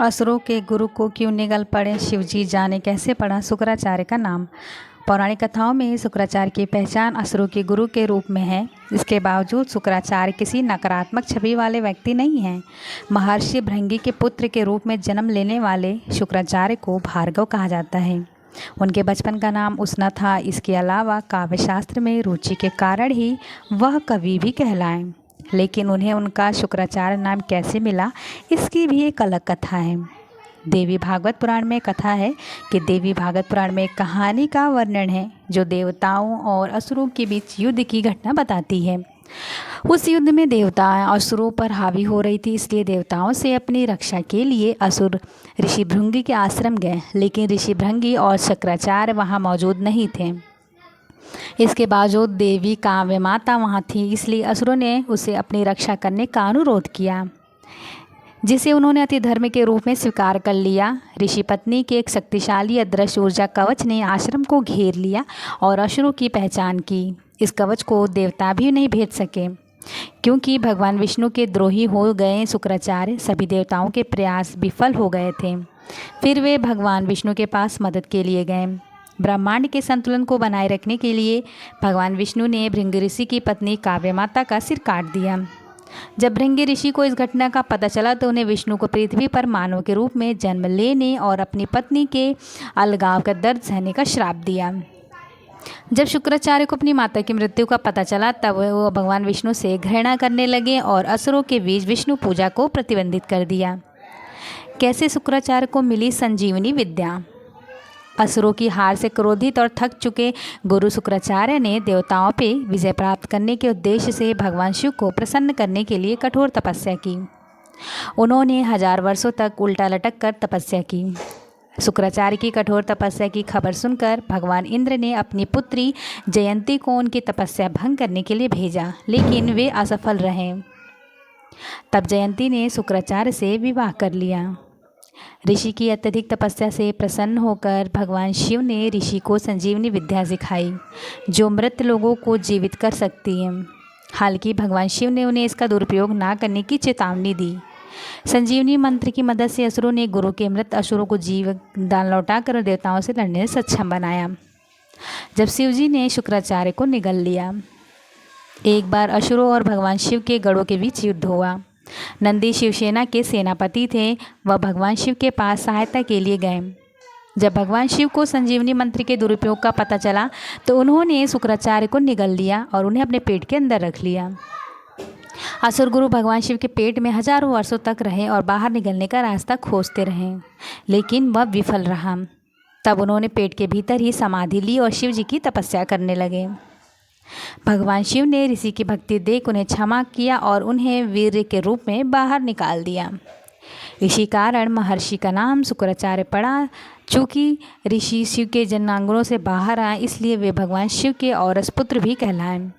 असुरों के गुरु को क्यों निगल पड़े शिवजी, जाने कैसे पड़ा शुक्राचार्य का नाम। पौराणिक कथाओं में शुक्राचार्य की पहचान असुरों के गुरु के रूप में है। इसके बावजूद शुक्राचार्य किसी नकारात्मक छवि वाले व्यक्ति नहीं हैं। महर्षि भृंगी के पुत्र के रूप में जन्म लेने वाले शुक्राचार्य को भार्गव कहा जाता है। उनके बचपन का नाम उसना था। इसके अलावा काव्यशास्त्र में रुचि के कारण ही वह कवि भी कहलाए। लेकिन उन्हें उनका शुक्राचार्य नाम कैसे मिला, इसकी भी एक अलग कथा है। देवी भागवत पुराण में कथा है कि देवी भागवत पुराण में एक कहानी का वर्णन है जो देवताओं और असुरों के बीच युद्ध की घटना बताती है। उस युद्ध में देवता असुरों पर हावी हो रही थी, इसलिए देवताओं से अपनी रक्षा के लिए असुर ऋषि भृंगी के आश्रम गए। लेकिन ऋषि भृंगी और शुक्राचार्य वहाँ मौजूद नहीं थे। इसके बावजूद देवी काव्य माता वहाँ थी, इसलिए असुरों ने उसे अपनी रक्षा करने का अनुरोध किया, जिसे उन्होंने अति धर्म के रूप में स्वीकार कर लिया। ऋषि पत्नी के एक शक्तिशाली अदृश्य ऊर्जा कवच ने आश्रम को घेर लिया और असुरों की पहचान की। इस कवच को देवता भी नहीं भेज सके, क्योंकि भगवान विष्णु के द्रोही हो गए शुक्राचार्य सभी देवताओं के प्रयास विफल हो गए थे। फिर वे भगवान विष्णु के पास मदद के लिए गए। ब्रह्मांड के संतुलन को बनाए रखने के लिए भगवान विष्णु ने भृंगी ऋषि की पत्नी काव्य माता का सिर काट दिया। जब भृंगी ऋषि को इस घटना का पता चला तो उन्हें विष्णु को पृथ्वी पर मानव के रूप में जन्म लेने और अपनी पत्नी के अलगाव का दर्द सहने का श्राप दिया। जब शुक्राचार्य को अपनी माता की मृत्यु का पता चला तब वो भगवान विष्णु से घृणा करने लगे और असुरों के बीच विष्णु पूजा को प्रतिबंधित कर दिया। कैसे शुक्राचार्य को मिली संजीवनी विद्या। असुरों की हार से क्रोधित और थक चुके गुरु शुक्राचार्य ने देवताओं पे विजय प्राप्त करने के उद्देश्य से भगवान शिव को प्रसन्न करने के लिए कठोर तपस्या की। उन्होंने 1000 वर्षों तक उल्टा लटक कर तपस्या की। शुक्राचार्य की कठोर तपस्या की खबर सुनकर भगवान इंद्र ने अपनी पुत्री जयंती को उनकी तपस्या भंग करने के लिए भेजा, लेकिन वे असफल रहे। तब जयंती ने शुक्राचार्य से विवाह कर लिया। ऋषि की अत्यधिक तपस्या से प्रसन्न होकर भगवान शिव ने ऋषि को संजीवनी विद्या सिखाई, जो मृत लोगों को जीवित कर सकती है। हालांकि भगवान शिव ने उन्हें इसका दुरुपयोग ना करने की चेतावनी दी। संजीवनी मंत्र की मदद से असुरों ने गुरु के मृत असुरों को जीवदान लौटाकर देवताओं से लड़ने में सक्षम बनाया। जब शिवजी ने शुक्राचार्य को निगल लिया, एक बार असुरों और भगवान शिव के गढ़ों के बीच युद्ध हुआ। नंदी शिवसेना के सेनापति थे। वह भगवान शिव के पास सहायता के लिए गए। जब भगवान शिव को संजीवनी मंत्र के दुरुपयोग का पता चला तो उन्होंने शुक्राचार्य को निगल लिया और उन्हें अपने पेट के अंदर रख लिया। असुर गुरु भगवान शिव के पेट में हजारों वर्षों तक रहे और बाहर निकलने का रास्ता खोजते रहे, लेकिन वह विफल रहा। तब उन्होंने पेट के भीतर ही समाधि ली और शिव जी की तपस्या करने लगे। भगवान शिव ने ऋषि की भक्ति देख उन्हें क्षमा किया और उन्हें वीर के रूप में बाहर निकाल दिया। इसी कारण महर्षि का नाम शुक्राचार्य पड़ा। चूँकि ऋषि शिव के जन्नांगनों से बाहर आए, इसलिए वे भगवान शिव के औरस पुत्र भी कहलाए।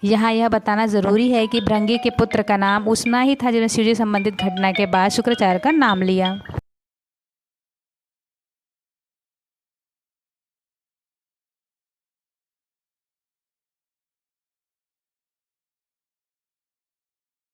यहाँ यह बताना जरूरी है कि भृंगी के पुत्र का नाम उसना ही था जिन्होंने शिव जी संबंधित घटना के बाद शुक्राचार्य का नाम लिया।